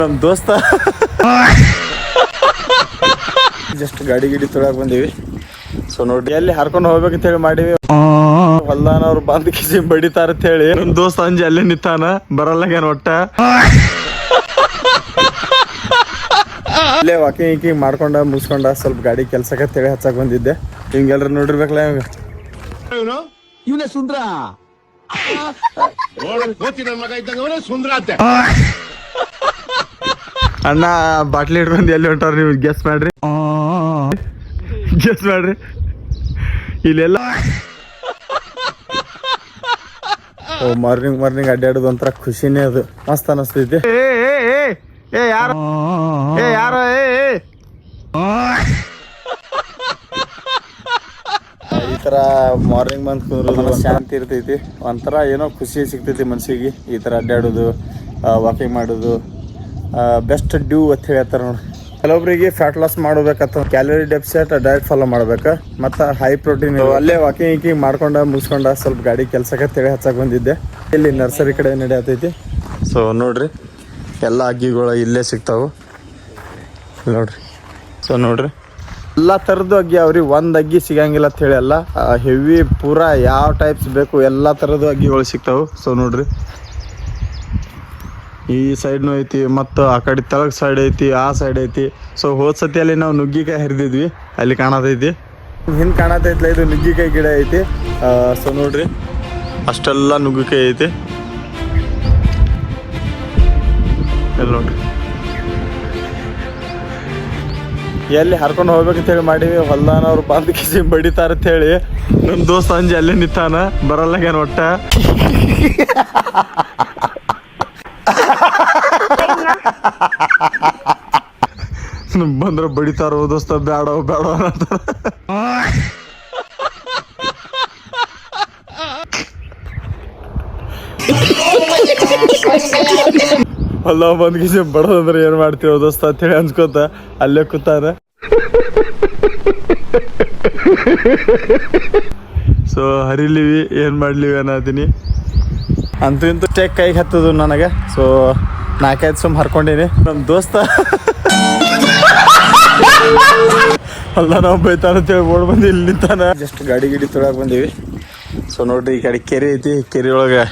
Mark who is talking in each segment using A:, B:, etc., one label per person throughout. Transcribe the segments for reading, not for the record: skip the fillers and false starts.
A: ನಮ್ಮ ದೋಸ್ತ ಜಸ್ಟ್ ಗಾಡಿ ತೊಳಕ್ ಬಂದೀವಿ. ಸೊ ನೋಡಿ ಅಲ್ಲಿ ಹರ್ಕೊಂಡು ಹೋಗ್ಬೇಕಂತ ಹೇಳಿ ಮಾಡೀವಿ. ಹೊಲ್ದಾನವ್ರು ಬಂದ್ ಕಿಸಿ ಬಡಿತಾರ ಅಂತ ಹೇಳಿ ನಮ್ ದೋಸ್ತ ಅಂಜಿ ಅಲ್ಲೇ ನಿಂತಾನ, ಬರಲ್ಲಾಗೇನ್ ಒಟ್ಟ. ಇಲ್ಲೇ ವಾಕಿಂಗ್ ಮಾಡ್ಕೊಂಡ ಮುಗಿಸ್ಕೊಂಡ ಸ್ವಲ್ಪ ಗಾಡಿ ಕೆಲ್ಸಕ್ಕೆ ತಿಳಿ ಹಚ್ಚಕ್ ಬಂದಿದ್ದೆ. ಹಿಂಗೆಲ್ರ ನೋಡಿರ್ಬೇಕಲ್ಲ
B: ಇವನೇ ಸುಂದ್ರ
A: ಅಣ್ಣ ಬಾಟ್ಲಿ ಇಟ್ಕೊಂಡು ಎಲ್ಲಿ ಹೊಂಟಾರ ನೀವು ಗೆಸ್ ಮಾಡ್ರಿ ಇಲ್ಲೆಲ್ಲ ಮಾರ್ನಿಂಗ್ ಅಡ್ಡಾಡೋದು ಒಂಥರ ಖುಷಿನೇ, ಅದು ಮಸ್ತ್ ಅನಿಸ್ತೈತಿ. ಯಾರ ಈ ತರ ಮಾರ್ನಿಂಗ್ ಬಂದ್ ಕುಂದ್ರೋದು ಶಾಂತಿ ಇರ್ತೈತಿ, ಒಂಥರ ಏನೋ ಖುಷಿ ಸಿಗ್ತೈತಿ ಮನ್ಸಿಗೆ. ಈ ತರ ಅಡ್ಡಾಡೋದು, ವಾಕಿಂಗ್ ಮಾಡೋದು ಬೆಸ್ಟ್ ಡ್ಯೂ ಅಂತ ಹೇಳ್ತಾರೆ ನೋಡಿ. ಕೆಲವೊಬ್ಬರಿಗೆ ಫ್ಯಾಟ್ ಲಾಸ್ ಮಾಡಬೇಕಂತ ಕ್ಯಾಲರಿ ಡೆಫಿಸಿಟ್ ಡಯಟ್ ಫಾಲೋ ಮಾಡ್ಬೇಕು, ಮತ್ತು ಹೈ ಪ್ರೋಟೀನ್. ಅಲ್ಲೇ ವಾಕಿಂಗ್ ಮಾಡ್ಕೊಂಡ ಮುಗಿಸ್ಕೊಂಡ ಸ್ವಲ್ಪ ಗಾಡಿ ಕೆಲ್ಸಕ್ಕೆ ತಿಳಿ ಹಚ್ಚಕ್ ಬಂದಿದ್ದೆ. ಇಲ್ಲಿ ನರ್ಸರಿ ಕಡೆ ನಡೆಯತೈತಿ. ಸೊ ನೋಡ್ರಿ ಎಲ್ಲ ಅಗ್ಗಿಗಳು ಇಲ್ಲೇ ಸಿಗ್ತಾವು ನೋಡ್ರಿ. ಸೊ ನೋಡ್ರಿ ಎಲ್ಲ ಥರದ್ದು ಅಗ್ಗಿ ಅವ್ರಿ, ಒಂದು ಅಗ್ಗಿ ಸಿಗಂಗಿಲ್ಲ ಅಂತ ಹೇಳಿ ಅಲ್ಲ, ಹೆವಿ ಪೂರಾ ಯಾವ ಟೈಪ್ಸ್ ಬೇಕು ಎಲ್ಲ ಥರದ್ದು ಅಗ್ಗಿಗಳು ಸಿಗ್ತಾವು. ಸೊ ನೋಡ್ರಿ ಈ ಸೈಡ್ನೂ ಐತಿ, ಮತ್ತು ಆ ಕಡೆ ತೆಳಗ್ ಸೈಡ್ ಐತಿ, ಆ ಸೈಡ್ ಐತಿ. ಸೊ ಹೋದ ಸತಿಯಲ್ಲಿ ನಾವು ನುಗ್ಗಿಕಾಯಿ ಹರಿದಿದ್ವಿ, ಅಲ್ಲಿ ಕಾಣತೈತಿ. ಹಿಂದೆ ಕಾಣತೈತ್ಲ ಇದು ನುಗ್ಗಿಕಾಯಿ ಗಿಡ ಐತಿ. ಸೊ ನೋಡ್ರಿ ಅಷ್ಟೆಲ್ಲ ನುಗ್ಗಿಕಾಯಿ ಐತಿ ಎಲ್ಲ ನೋಡ್ರಿ. ಎಲ್ಲಿ ಹರ್ಕೊಂಡು ಹೋಗ್ಬೇಕಂತ ಹೇಳಿ ಮಾಡೀವಿ. ಹೊಲ್ದಾನವ್ರು ಬಂದ್ ಕಿಸಿ ಬಡಿತಾರ ಅಂತ ಹೇಳಿ ನಮ್ಮ ದೋಸ್ತ ಅಂಜಿ ಅಲ್ಲೇ ನಿಂತಾನ, ಬರಲ್ಲಾಗೇನ್ ಒಟ್ಟ. ಬಂದ್ರ ಬಡಿತಾರ ದೋಸ್ತ, ಬೇಡ ಅನ್ನತಾರ. ಹೊಲ ಬಂದ್ ಕಿಸಿ ಬಡದಂದ್ರೆ ಏನ್ ಮಾಡ್ತೀವ ದೋಸ್ತ ಅಂತ ಹೇಳಿ ಅನ್ಸ್ಕೊತ ಅಲ್ಲೇ ಕೂತಾನ. ಸೊ ಹರಿಲಿವಿ ಏನ್ ಮಾಡ್ಲಿವಿ ಅನ್ನತೀನಿ. ಅಂತೂ ಇಂತೂ ಟೇಕ್ ಕೈಗೆ ಹತ್ತದು ನನಗೆ. ಸೊ 4-5 ಸುಮ್ ಹರ್ಕೊಂಡಿನಿ. ನಮ್ಮ ದೋಸ್ತ ಅಲ್ಲ ನಾವು ಬೈತಾನ ಅಂತೇಳಿ ಓಡ್ ಬಂದು ಇಲ್ಲಿ ನಿಂತಾನ. ಜಸ್ಟ್ ಗಾಡಿ ತೊಳಕ್ ಬಂದೀವಿ. ಸೊ ನೋಡ್ರಿ ಈ ಕಡೆ ಕೆರೆ ಐತಿ, ಕೆರೆ ಒಳಗೆ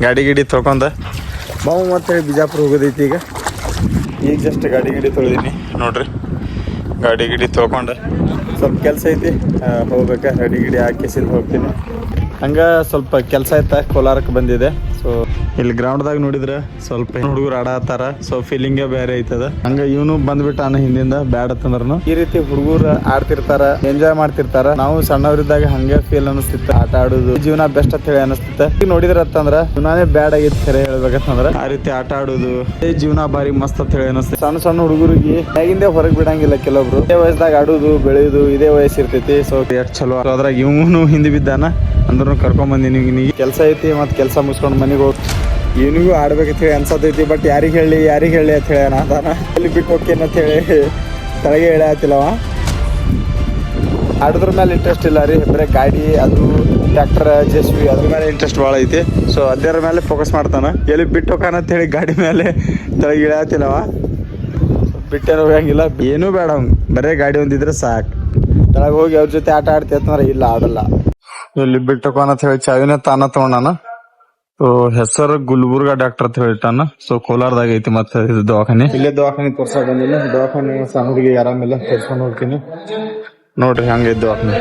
A: ಗಾಡಿ ತೊಳ್ಕೊಂಡ ಬಾವು ಅಂತೇಳಿ ಬಿಜಾಪುರ ಹೋಗೋದೈತಿ. ಈಗ ಜಸ್ಟ್ ಗಾಡಿ ತೊಳೆದೀನಿ ನೋಡ್ರಿ. ಗಾಡಿ ತೊಳ್ಕೊಂಡು ಸ್ವಲ್ಪ ಕೆಲಸ ಐತಿ, ಹೋಗ್ಬೇಕಾ ಗಾಡಿ ಹಾಕಿಸಿದ್ ಹೋಗ್ತೀನಿ. ಹಂಗೆ ಸ್ವಲ್ಪ ಕೆಲಸ ಐತಾ ಕೋಲಾರಕ್ಕೆ ಬಂದಿದೆ. ಸೊ ಇಲ್ಲಿ ಗ್ರೌಂಡ್ದಾಗ ನೋಡಿದ್ರೆ ಸ್ವಲ್ಪ ಹುಡುಗರು ಆಡತ್ತಾರ. ಸೊ ಫೀಲಿಂಗೇ ಬೇರೆ ಐತದ. ಹಂಗ ಇವನು ಬಂದ್ಬಿಟ್ಟಾನ ಹಿಂದಿಂದ ಬ್ಯಾಡ್ ಅಂತಂದ್ರನು. ಈ ರೀತಿ ಹುಡುಗರು ಆಡ್ತಿರ್ತಾರ, ಎಂಜಾಯ್ ಮಾಡ್ತಿರ್ತಾರ. ನಾವು ಸಣ್ಣವರಿದ್ದಾಗ ಹಂಗೆ ಫೀಲ್ ಅನಿಸ್ತಿತ್ತ, ಆಟ ಆಡುದು ಜೀವನ ಬೆಸ್ಟ್ ಅಂತ ಹೇಳಿ ಅನಿಸ್ತಿತ್ತ. ಈಗ ನೋಡಿದ್ರ ಅಂತಂದ್ರ ಜೀವನಾನೇ ಬ್ಯಾಡ್ ಆಗಿತ್ತು ಖರೆ ಹೇಳ್ಬೇಕಂತಂದ್ರ. ಆ ರೀತಿ ಆಟ ಆಡುದು ಜೀವನ ಬಾರಿ ಮಸ್ತ್ ಅಂತ ಹೇಳಿ ಅನಿಸ್ತಿ. ಸಣ್ಣ ಹುಡುಗರಿಗೆ ಹೇಗಿಂದೇ ಹೊರಗೆ ಬಿಡಂಗಿಲ್ಲ. ಕೆಲವೊಬ್ರು ಇದೇ ವಯಸ್ಸದಾಗ ಆಡುದು ಬೆಳೆಯುದು ಇದೇ ವಯಸ್ಸು ಇರ್ತೈತಿ. ಸೊ ಎಷ್ಟು ಚಲೋ. ಅದ್ರಾಗ ಇವನು ಹಿಂದಿ ಬಿದ್ದಾನ ಅಂದ್ರೂ ಕರ್ಕೊಂಡ್ ಬಂದಿನಿ. ಕೆಲಸ ಐತಿ, ಮತ್ತೆ ಕೆಲಸ ಮುಗಿಸ್ಕೊಂಡು ಮನೆಗೆ ಹೋಗಿ ಇವನಿಗೂ ಆಡ್ಬೇಕಂತ ಹೇಳಿ ಅನ್ಸತೈತಿ. ಬಟ್ ಯಾರಿಗೆ ಹೇಳಿ ಅಂತ ಹೇಳಿ ಅದಾನ. ಅಲ್ಲಿ ಬಿಟ್ಟು ಹೋಗ್ತೇನೆ ಅಂತ ಹೇಳಿ ಕೆಳಗೆ ಹೇಳತ್ತಿಲ್ಲವ. ಆಡೋದ್ರ ಮೇಲೆ ಇಂಟ್ರೆಸ್ಟ್ ಇಲ್ಲ ರೀ, ಬರೀ ಗಾಡಿ ಅದು ಟ್ರ್ಯಾಕ್ಟರ್ JCB ಅದ್ರ ಮೇಲೆ ಇಂಟ್ರೆಸ್ಟ್ ಭಾಳ ಐತಿ. ಸೊ ಅದರ ಮೇಲೆ ಫೋಕಸ್ ಮಾಡ್ತಾನ. ಎಲ್ಲಿ ಬಿಟ್ಟು ಹೋಗೋಣ ಅಂತ ಹೇಳಿ ಗಾಡಿ ಮೇಲೆ ಕೆಳಗೆ ಇಳಿಯತ್ತಿಲ್ಲವ. ಬಿಟ್ಟೇನು ಹೋಗಂಗಿಲ್ಲ, ಏನೂ ಬೇಡ ಅವ್ನು, ಬರೇ ಗಾಡಿ ಒಂದಿದ್ರೆ ಸಾಕು. ಕೆಳಗೆ ಹೋಗಿ ಅವ್ರ ಜೊತೆ ಆಟ ಆಡ್ತೈತಂದ್ರೆ ಇಲ್ಲ ಆಡಲ್ಲ. ಇಲ್ಲಿ ಬಿಟ್ಟು ಹೋಗೋಣ ಅಂತ ಹೇಳಿ ಚಾವಿನ ತಾನ ತಗೊಂಡಾನ. ಸೊ ಹೆಸರು ಗುಲ್ಬರ್ಗಾ ಡಾಕ್ಟರ್ ಅಂತ ಹೇಳ್ತಾನ. ಸೊ ಕೋಲಾರದಾಗ ಐತಿ ಮತ್ತೆ ಇದು ದವಾಖಾನೆ. ಇಲ್ಲೇ ದವಾಖಾನೆ ತೋರ್ಸಕ್ ಬಂದಿಲ್ಲ. ದವಾಖಾನೆ ಸಣ್ಣ ಹುಡುಗಿ ಆರಾಮಿಲ್ಲ, ತೋರ್ಸ್ಕೊಂಡು ಹೋಗ್ತೀನಿ. ನೋಡ್ರಿ ಹಂಗೈತಿ ದವಾಖಾನೆ.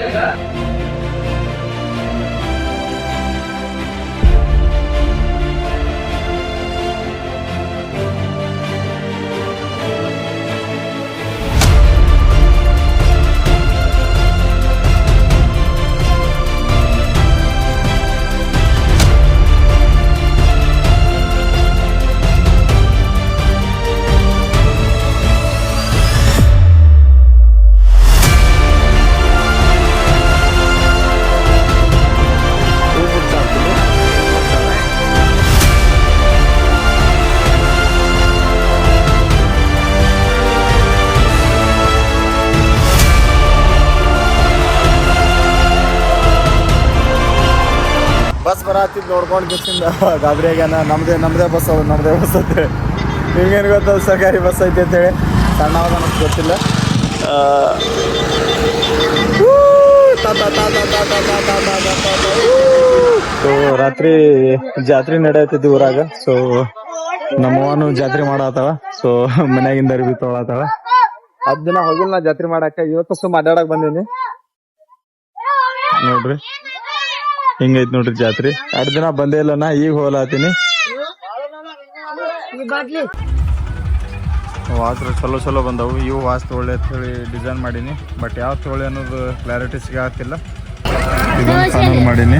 A: ಬಸ್ ಬರತ್ತಿದ್ ನೋಡ್ಕೊಂಡು ಕಿಸಿಂದ ಗಾಬರಿ ಆಗ್ಯಾನ. ನಮ್ದೇ ಬಸ್ ಅಂತ ನಿಮ್ಗೇನು ಗೊತ್ತದ ಸರ್ಕಾರಿ ಬಸ್ ಐತಿ ಅಂತೇಳಿ ಸಣ್ಣ ನಮ್ಗೆ ಗೊತ್ತಿಲ್ಲ. ಸೊ ರಾತ್ರಿ ಜಾತ್ರೆ ನಡೆಯತೈತಿ ಊರಾಗ. ಸೊ ನಮ್ಮವನು ಜಾತ್ರೆ ಮಾಡತ್ತಾವ. ಸೊ ಮನ್ಯಾಗಿಂದ ಅರ್ಬಿ ತೊಗೊಳತ್ತಾವ. 10 ದಿನ ಹೋಗಿಲ್ಲ ನಾ ಜಾತ್ರೆ ಮಾಡಾಕ. ಇವತ್ತು ಸುಮ್ಮ ಅಡ್ಡಾಡಕ್ ಬಂದೀನಿ ನೋಡ್ರಿ. ಹಿಂಗೈತಿ ನೋಡ್ರಿ ಜಾತ್ರೆ. 2 ದಿನ ಬಂದೇ ಇಲ್ಲ ನಾ, ಈಗ ಹೋಗ್ಲಾತೀನಿ. ವಾಸ್ರು ಚಲೋ ಬಂದವು. ಇವು ವಾಸ್ ತೊಗೊಳ್ಳಿ ಅಂತ ಹೇಳಿ ಡಿಸೈನ್ ಮಾಡೀನಿ. ಬಟ್ ಯಾವ ತೊಗೊಳ್ಳಿ ಅನ್ನೋದು ಕ್ಲಾರಿಟಿ ಸಿಗತ್ತಿಲ್ಲ. ಇದೊಂದು ಕಾನೂನು ಮಾಡೀನಿ.